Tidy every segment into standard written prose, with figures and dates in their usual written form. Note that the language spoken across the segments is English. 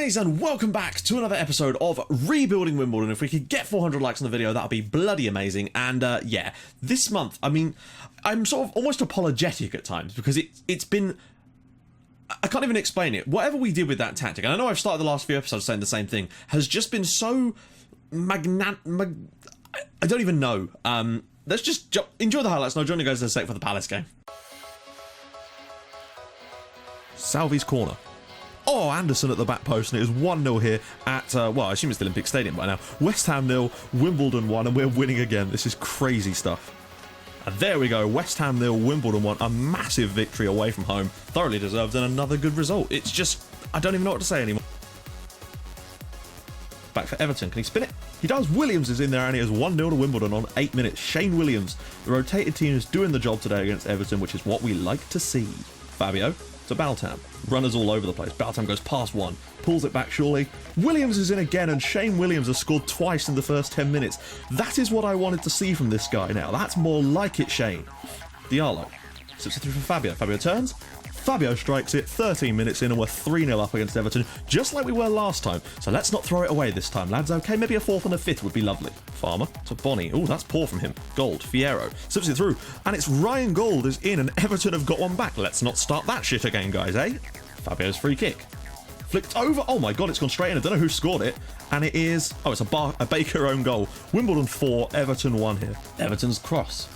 Ladies and welcome back to another episode of Rebuilding Wimbledon. If we could get 400 likes on the video, that would be bloody amazing. And yeah, this month, I mean, I'm sort of almost apologetic at times because it's been... I can't even explain it. Whatever we did with that tactic, and I know I've started the last few episodes saying the same thing, has just been so I don't even know. Let's just enjoy the highlights and I'll join you guys in a sec for the Palace game. Salvi's corner. Oh, Anderson at the back post, and it is 1-0 here at, well, I assume it's the Olympic Stadium by now. West Ham 0, Wimbledon 1, and we're winning again. This is crazy stuff. And there we go, West Ham 0, Wimbledon 1, a massive victory away from home. Thoroughly deserved and another good result. It's just, I don't even know what to say anymore. Back for Everton, can he spin it? He does. Williams is in there and it is 1-0 to Wimbledon on 8 minutes. Shane Williams, the rotated team, is doing the job today against Everton, which is what we like to see. Fabio to Baltam. Runners all over the place. Baltam goes past one, pulls it back surely. Williams is in again, and Shane Williams has scored twice in the first 10 minutes. That is what I wanted to see from this guy now. That's more like it, Shane. Diallo. Slips it through for Fabio. Fabio turns. Fabio strikes it 13 minutes in, and we're 3-0 up against Everton, just like we were last time. So let's not throw it away this time, lads. Okay, maybe a fourth and a fifth would be lovely. Farmer to Bonnie. Oh, that's poor from him. Gold. Fierro. Slips it through, and it's Ryan Gold is in, and Everton have got one back. Let's not start that shit again, guys, eh? Fabio's free kick. Flicked over. Oh my god, it's gone straight in. I don't know who scored it. And it is... oh, it's a Baker own goal. Wimbledon 4, Everton 1 here. Everton's cross.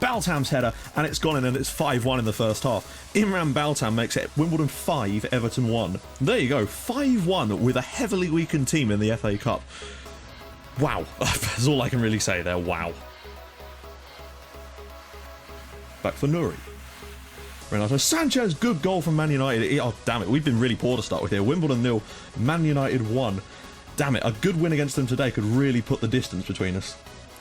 Baltam's header, and it's gone in, and it's 5-1 in the first half. Imran Baltam makes it Wimbledon 5, Everton 1. There you go, 5-1 with a heavily weakened team in the FA Cup. Wow, that's all I can really say there, wow. Back for Nuri. Renato Sanchez, good goal from Man United. Oh, damn it, we've been really poor to start with here. Wimbledon 0, Man United 1. Damn it, a good win against them today could really put the distance between us.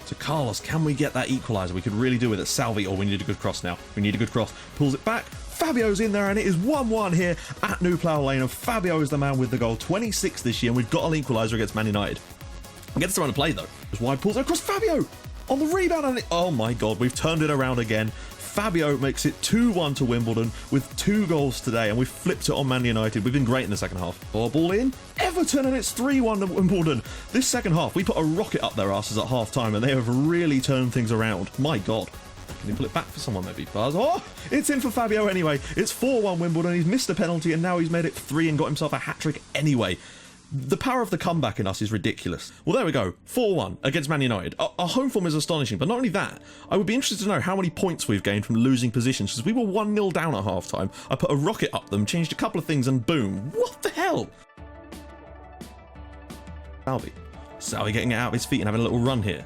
So Carlos, can we get that equaliser? We could really do with it. Salvi, oh, we need a good cross now. We need a good cross. Pulls it back. Fabio's in there, and it is 1-1 here at New Plough Lane, and Fabio is the man with the goal. 26 this year, and we've got an equaliser against Man United. Gets the run of play, though. Just wide pulls it across. Fabio on the rebound, and oh my god, we've turned it around again. Fabio makes it 2-1 to Wimbledon with 2 goals today, and we've flipped it on Man United. We've been great in the second half. Ball in. Everton, and it's 3-1 to Wimbledon. This second half, we put a rocket up their asses at half-time, and they have really turned things around. My god. Can you pull it back for someone maybe? Buzz. Oh, it's in for Fabio anyway. It's 4-1 Wimbledon. He's missed a penalty, and now he's made it 3 and got himself a hat-trick anyway. The power of the comeback in us is ridiculous. Well, there we go. 4-1 against Man United. Our home form is astonishing, but not only that, I would be interested to know how many points we've gained from losing positions, because we were 1-0 down at half-time. I put a rocket up them, changed a couple of things, and boom. What the hell? Salvi getting it out of his feet and having a little run here.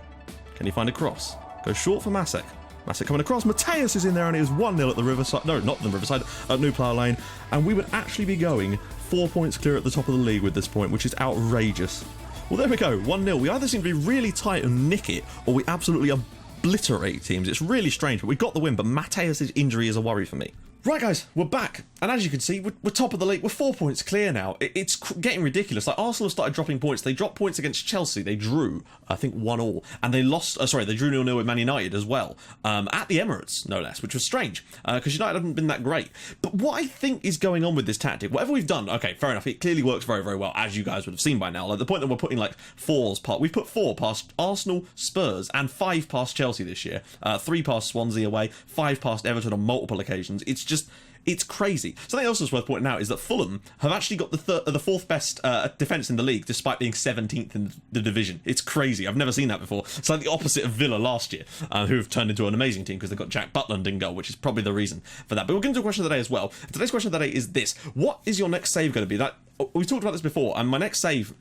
Can he find a cross? Goes short for Masek. Masek coming across. Mateus is in there, and it is 1-0 at the Riverside. No, not the Riverside, at New Plough Lane. And we would actually be going 4 points clear at the top of the league with this point, which is outrageous. Well, there we go. 1-0. We either seem to be really tight and nick it, or we absolutely obliterate teams. It's really strange, but we got the win, but Mateus' injury is a worry for me. Right, guys, we're back. And as you can see, we're top of the league. We're 4 points clear now. It's getting ridiculous. Like, Arsenal have started dropping points. They dropped points against Chelsea. They drew, I think, 1-1. And they lost, they drew 0-0 with Man United as well. At the Emirates, no less, which was strange. Because United haven't been that great. But what I think is going on with this tactic, whatever we've done, okay, fair enough. It clearly works very, very well, as you guys would have seen by now. Like, the point that we're putting, like, 4s past... We've put 4 past Arsenal, Spurs, and 5 past Chelsea this year. 3 past Swansea away, 5 past Everton on multiple occasions. It's just... it's crazy. Something else that's worth pointing out is that Fulham have actually got the fourth best defence in the league, despite being 17th in the division. It's crazy. I've never seen that before. It's like the opposite of Villa last year, who have turned into an amazing team because they've got Jack Butland in goal, which is probably the reason for that. But we'll get into a question of the day as well. Today's question of the day is this: what is your next save going to be? That we've talked about this before, and my next save,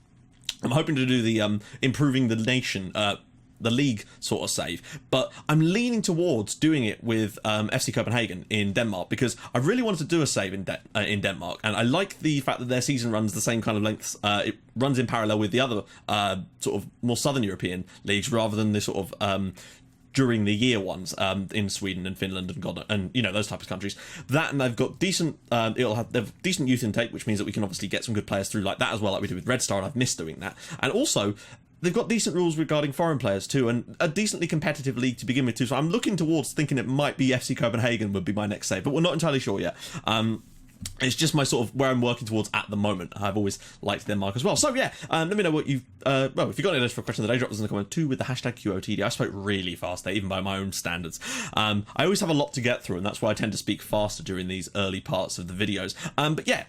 I'm hoping to do the improving the nation. The league sort of save, but I'm leaning towards doing it with FC Copenhagen in Denmark, because I really wanted to do a save in Denmark, and I like the fact that their season runs the same kind of lengths. It runs in parallel with the other sort of more southern European leagues, rather than the sort of during the year ones in Sweden and Finland and you know, those types of countries. That, and they've got decent they've decent youth intake, which means that we can obviously get some good players through like that as well, like we did with Red Star, and I've missed doing that. And also they've got decent rules regarding foreign players too, and a decently competitive league to begin with too. So I'm looking towards thinking it might be FC Copenhagen would be my next save, but we're not entirely sure yet. It's just my sort of where I'm working towards at the moment. I've always liked Denmark as well. So yeah, let me know what you've, well, if you've got any list for a question of the day, drop us in the comment too with the hashtag QOTD. I spoke really fast there, even by my own standards. I always have a lot to get through, and that's why I tend to speak faster during these early parts of the videos. But yeah,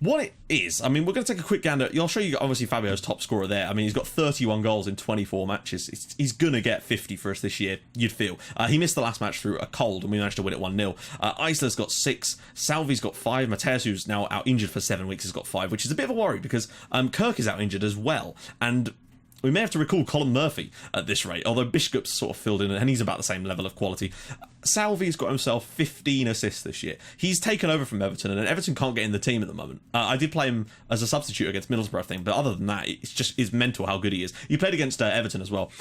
what it is, I mean, we're going to take a quick gander. I'll show you, obviously, Fabio's top scorer there. I mean, he's got 31 goals in 24 matches. He's going to get 50 for us this year, you'd feel. He missed the last match through a cold, and we managed to win it 1-0. Eisler's got 6. Salvi's got 5. Mateus, who's now out injured for 7 weeks, has got 5, which is a bit of a worry because Kirk is out injured as well. And we may have to recall Colin Murphy at this rate, although Bishop's sort of filled in, and he's about the same level of quality. Salvi's got himself 15 assists this year. He's taken over from Everton, and Everton can't get in the team at the moment. I did play him as a substitute against Middlesbrough thing, but other than that, it's mental how good he is. He played against Everton as well.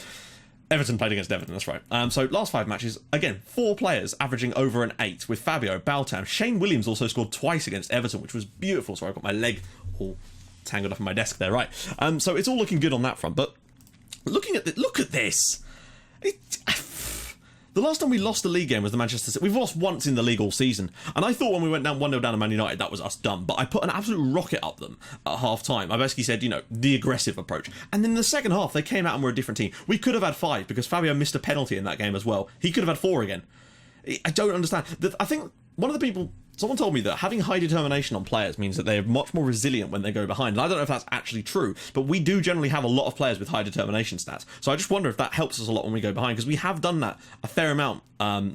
Everton played against Everton, that's right. So last 5 matches, again, 4 players averaging over an 8 with Fabio, Baltam. Shane Williams also scored twice against Everton, which was beautiful. Sorry, I've got my leg all tangled up in my desk there, right. So it's all looking good on that front, but looking at look at this. The last time we lost a league game was the Manchester City. We've lost once in the league all season, and I thought when we went down 1-0 down to Man United, that was us done. But I put an absolute rocket up them at half time. I basically said, you know, the aggressive approach. And then in the second half, they came out and were a different team. We could have had 5 because Fabio missed a penalty in that game as well. He could have had 4 again. I don't understand. I think one of the people, someone told me that having high determination on players means that they're much more resilient when they go behind. And I don't know if that's actually true, but we do generally have a lot of players with high determination stats. So I just wonder if that helps us a lot when we go behind, because we have done that a fair amount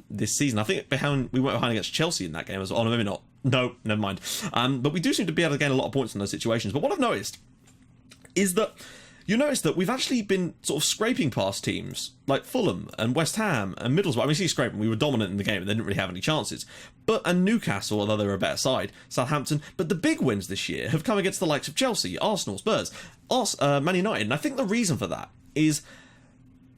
this season. I think we went behind against Chelsea in that game as well. Oh, no, maybe not. No, never mind. But we do seem to be able to gain a lot of points in those situations. But what I've noticed is that you notice that we've actually been sort of scraping past teams like Fulham and West Ham and Middlesbrough. I mean, see, scraping, we were dominant in the game and they didn't really have any chances. And Newcastle, although they were a better side, Southampton. But the big wins this year have come against the likes of Chelsea, Arsenal, Spurs, Man United. And I think the reason for that is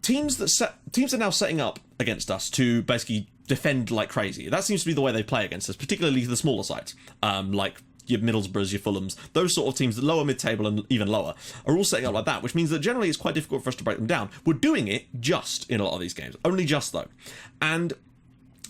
teams are now setting up against us to basically defend like crazy. That seems to be the way they play against us, particularly the smaller sides, like your Middlesbroughs, your Fulhams, those sort of teams, the lower mid-table and even lower, are all setting up like that, which means that generally it's quite difficult for us to break them down. We're doing it just in a lot of these games, only just though. And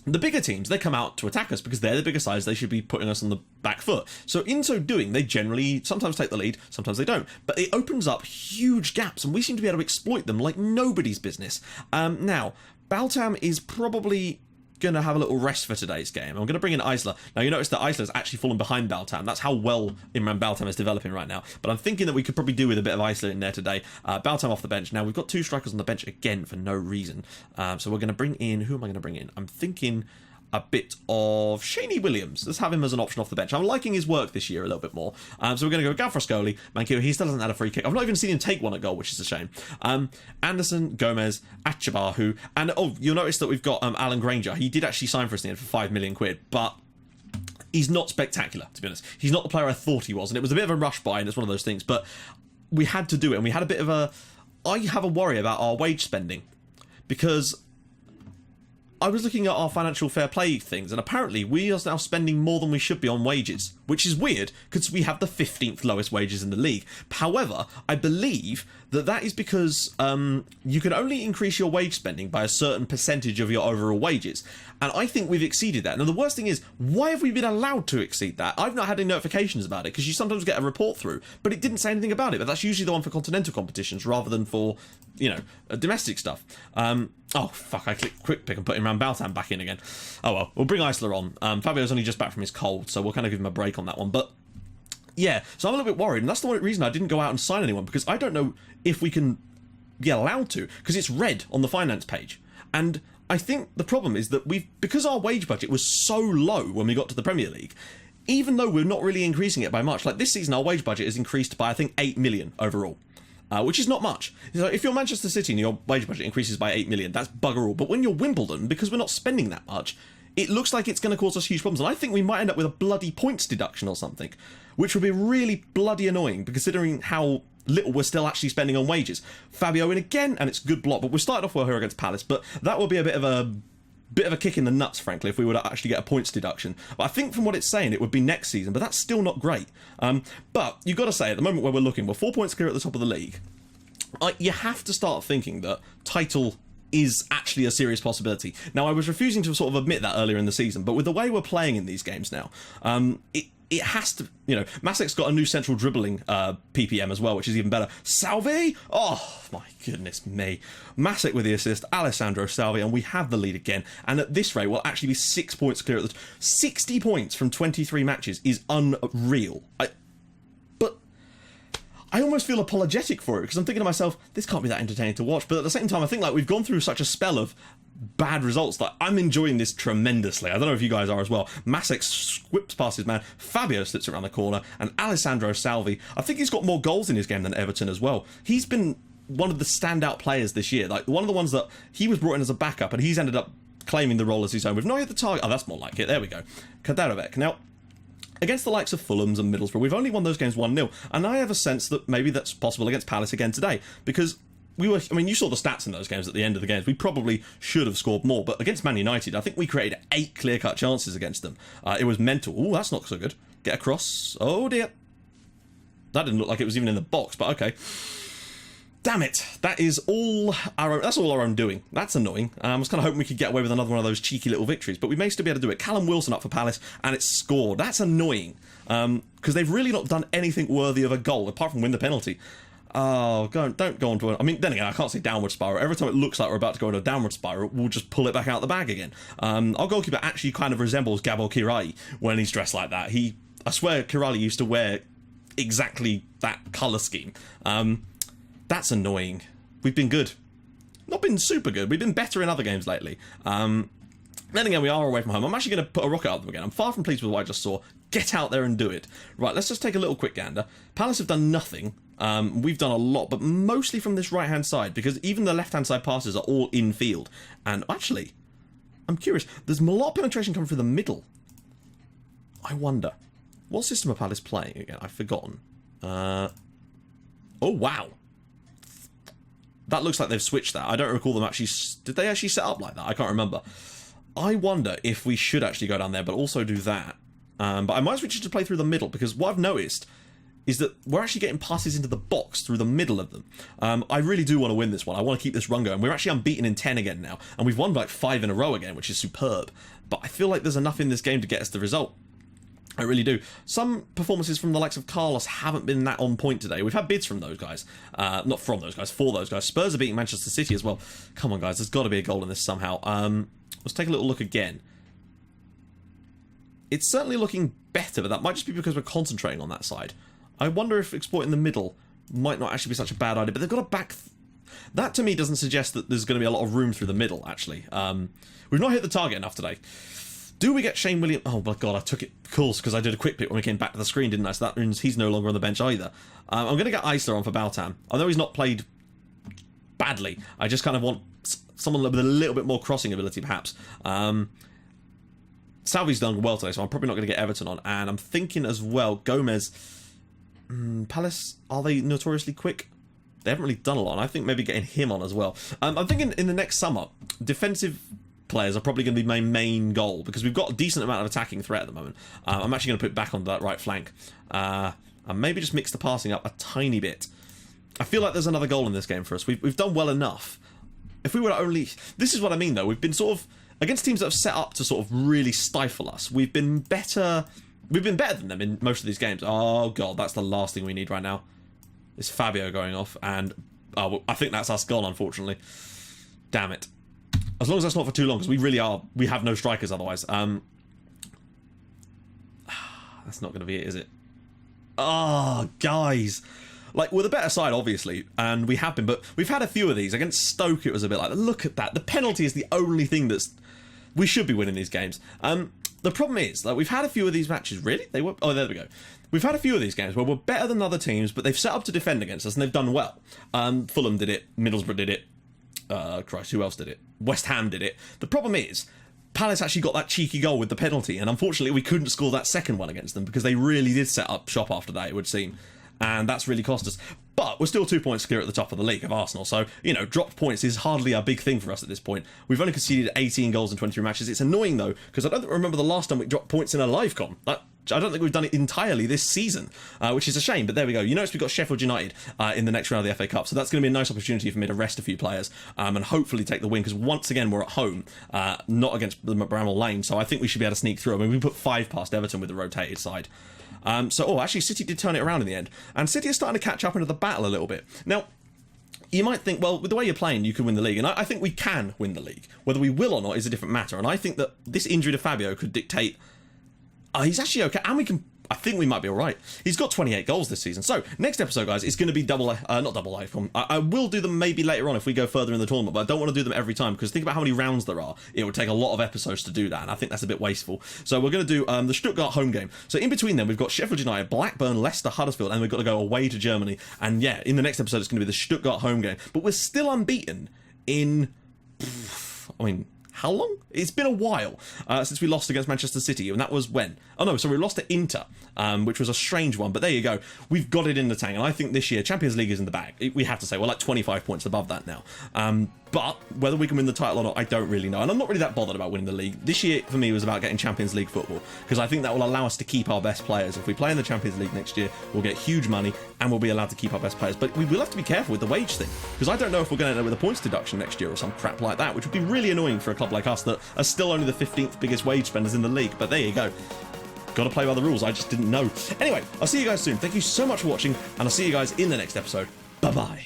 the bigger teams, they come out to attack us because they're the bigger sides, they should be putting us on the back foot. So in so doing, they generally sometimes take the lead, sometimes they don't. But it opens up huge gaps and we seem to be able to exploit them like nobody's business. Now, Baltam is probably going to have a little rest for today's game. I'm going to bring in Eisler. Now, you notice that Eisler's actually fallen behind Baltam. That's how well Imran Baltam is developing right now. But I'm thinking that we could probably do with a bit of Eisler in there today. Baltam off the bench. Now, we've got 2 strikers on the bench again for no reason. So we're going to bring in... Who am I going to bring in? I'm thinking a bit of Shaney Williams. Let's have him as an option off the bench. I'm liking his work this year a little bit more. So we're going to go Gavfrascoli, Mankiw. He still hasn't had a free kick. I've not even seen him take one at goal, which is a shame. Anderson, Gomez, Achabahu, and you'll notice that we've got Alan Granger. He did actually sign for us in the end for £5 million, but he's not spectacular, to be honest. He's not the player I thought he was, and it was a bit of a rush buy, and it's one of those things, but we had to do it, and we had a bit of a... I have a worry about our wage spending, because I was looking at our financial fair play things, and apparently we are now spending more than we should be on wages, which is weird because we have the 15th lowest wages in the league. However, I believe that is because you can only increase your wage spending by a certain percentage of your overall wages, and I think we've exceeded that. Now, the worst thing is, why have we been allowed to exceed that? I've not had any notifications about it, because you sometimes get a report through, but it didn't say anything about it. But that's usually the one for continental competitions rather than for, you know, domestic stuff. Oh, fuck, I clicked quick pick and put Imran Baltam back in again. Oh, well, we'll bring Eisler on. Fabio's only just back from his cold, so we'll kind of give him a break on that one. But, yeah, so I'm a little bit worried, and that's the one reason I didn't go out and sign anyone, because I don't know if we can be allowed to, because it's red on the finance page. And I think the problem is that because our wage budget was so low when we got to the Premier League, even though we're not really increasing it by much, like this season our wage budget is increased by, I think, 8 million overall. Which is not much. So if you're Manchester City and your wage budget increases by 8 million, that's bugger all. But when you're Wimbledon, because we're not spending that much, it looks like it's going to cause us huge problems. And I think we might end up with a bloody points deduction or something, which would be really bloody annoying, considering how little we're still actually spending on wages. Fabio in again, and it's a good block, but we started off well here against Palace, but that would be a bit of a kick in the nuts, frankly, if we were to actually get a points deduction. But I think from what it's saying, it would be next season, but that's still not great. But you've got to say, at the moment where we're looking, we're 4 points clear at the top of the league. You have to start thinking that title is actually a serious possibility. Now, I was refusing to sort of admit that earlier in the season, but with the way we're playing in these games now, it has to, you know, Masek's got a new central dribbling PPM as well, which is even better. Salvi! Oh, my goodness me. Masek with the assist, Alessandro Salvi, and we have the lead again. And at this rate, we'll actually be 6 points clear at the 60 points from 23 matches is unreal. But I almost feel apologetic for it, because I'm thinking to myself, this can't be that entertaining to watch. But at the same time, I think like we've gone through such a spell of bad results that I'm enjoying this tremendously. I don't know if you guys are as well. Masek whips past his man, Fabio slips around the corner, and Alessandro Salvi, I think he's got more goals in his game than Everton as well. He's been one of the standout players this year, like one of the ones that he was brought in as a backup, and he's ended up claiming the role as his own. We've not hit the target. Oh, that's more like it. There we go. Kadarovec. Now, against the likes of Fulhams and Middlesbrough, we've only won those games 1-0, and I have a sense that maybe that's possible against Palace again today, because I mean, you saw the stats in those games at the end of the games. We probably should have scored more, but against Man United, I think we created 8 clear-cut chances against them. It was mental. Oh, that's not so good. Get across. Oh, dear. That didn't look like it was even in the box, but okay. Damn it. That is all our own, that's all our own doing. That's annoying. I was kind of hoping we could get away with another one of those cheeky little victories, but we may still be able to do it. Callum Wilson up for Palace, and it's scored. That's annoying, because they've really not done anything worthy of a goal, apart from win the penalty. Oh, don't go on to it. I mean, then again, I can't say downward spiral. Every time it looks like we're about to go into a downward spiral, we'll just pull it back out the bag again. Our goalkeeper actually kind of resembles Gabor Kiraly when he's dressed like that. I swear Kiraly used to wear exactly that colour scheme. That's annoying. We've been good. Not been super good. We've been better in other games lately. Then again, we are away from home. I'm actually going to put a rocket at them again. I'm far from pleased with what I just saw. Get out there and do it. Right, let's just take a little quick gander. Palace have done nothing. We've done a lot, but mostly from this right-hand side, because even the left-hand side passes are all in-field. And actually, I'm curious. There's a lot of penetration coming through the middle. I wonder. What system are Palace playing again? I've forgotten. Oh, wow. That looks like they've switched that. I don't recall them actually... Did they actually set up like that? I can't remember. I wonder if we should actually go down there, but also do that. But I might switch it to play through the middle, because what I've noticed is that we're actually getting passes into the box through the middle of them. I really do want to win this one. I want to keep this run going. We're actually unbeaten in 10 again now, and we've won like 5 in a row again, which is superb. But I feel like there's enough in this game to get us the result. I really do. Some performances from the likes of Carlos haven't been that on point today. We've had bids from those guys. Not from those guys, for those guys. Spurs are beating Manchester City as well. Come on, guys. There's got to be a goal in this somehow. Let's take a little look again. It's certainly looking better, but that might just be because we're concentrating on that side. I wonder if exploiting the middle might not actually be such a bad idea, but they've got a back... That, to me, doesn't suggest that there's going to be a lot of room through the middle, actually. We've not hit the target enough today. Do we get Shane Williams? Oh, my God, I took it, of course, because I did a quick pick when we came back to the screen, didn't I? So that means he's no longer on the bench either. I'm going to get Eisler on for Baltam. I know he's not played badly. I just kind of want someone with a little bit more crossing ability, perhaps. Salvi's done well today, so I'm probably not going to get Everton on. And I'm thinking as well, Gomez... Palace, are they notoriously quick? They haven't really done a lot, and I think maybe getting him on as well. I'm thinking in the next summer, defensive players are probably going to be my main goal, because we've got a decent amount of attacking threat at the moment. I'm actually going to put it back onto that right flank. And maybe just mix the passing up a tiny bit. I feel like there's another goal in this game for us. We've done well enough. If we were to only... This is what I mean, though. We've been sort of... Against teams that have set up to sort of really stifle us, we've been better... We've been better than them in most of these games. Oh, God, that's the last thing we need right now. It's Fabio going off, and I think that's us gone, unfortunately. Damn it. As long as that's not for too long, because we really are... We have no strikers otherwise. That's not going to be it, is it? Oh, guys. Like, we're the better side, obviously, and we have been, but we've had a few of these. Against Stoke, it was a bit like, look at that. The penalty is the only thing that's... We should be winning these games. The problem is, like, we've had a few of these matches. Really? They were... Oh, there we go. We've had a few of these games where we're better than other teams, but they've set up to defend against us, and they've done well. Fulham did it. Middlesbrough did it. Christ, who else did it? West Ham did it. The problem is, Palace actually got that cheeky goal with the penalty, and unfortunately we couldn't score that second one against them, because they really did set up shop after that, it would seem. And that's really cost us. But we're still 2 points clear at the top of the league of Arsenal, so, you know, dropped points is hardly a big thing for us at this point. We've only conceded 18 goals in 23 matches. It's annoying, though, because I don't remember the last time we dropped points in a live com. I don't think we've done it entirely this season, which is a shame, but there we go. You notice we've got Sheffield United in the next round of the FA Cup, so that's going to be a nice opportunity for me to rest a few players and hopefully take the win, because once again we're at home, not against the Bramall Lane, so I think we should be able to sneak through. I mean, we put 5 past Everton with the rotated side. Actually City did turn it around in the end, and City is starting to catch up into the battle a little bit. Now, you might think, well, with the way you're playing, you can win the league, and I think we can win the league. Whether we will or not is a different matter, and I think that this injury to Fabio could dictate he's actually okay, and I think we might be all right. He's got 28 goals this season. So, next episode, guys, is going to be not double A. I will do them maybe later on if we go further in the tournament, but I don't want to do them every time, because think about how many rounds there are. It would take a lot of episodes to do that, and I think that's a bit wasteful. So we're going to do the Stuttgart home game. So in between them, we've got Sheffield United, Blackburn, Leicester, Huddersfield, and we've got to go away to Germany. And yeah, in the next episode, it's going to be the Stuttgart home game. But we're still unbeaten in... how long? It's been a while since we lost against Manchester City, and that was when? Oh no, so we lost to Inter, which was a strange one, but there you go. We've got it in the tank, and I think this year, Champions League is in the bag. We have to say, we're like 25 points above that now. But whether we can win the title or not, I don't really know, and I'm not really that bothered about winning the league. This year, for me, was about getting Champions League football, because I think that will allow us to keep our best players. If we play in the Champions League next year, we'll get huge money, and we'll be allowed to keep our best players. But we will have to be careful with the wage thing, because I don't know if we're going to end up with a points deduction next year or some crap like that, which would be really annoying for a club like us that are still only the 15th biggest wage spenders in the league. But there you go. Got to play by the rules. I just didn't know. Anyway, I'll see you guys soon. Thank you so much for watching, and I'll see you guys in the next episode. Bye-bye.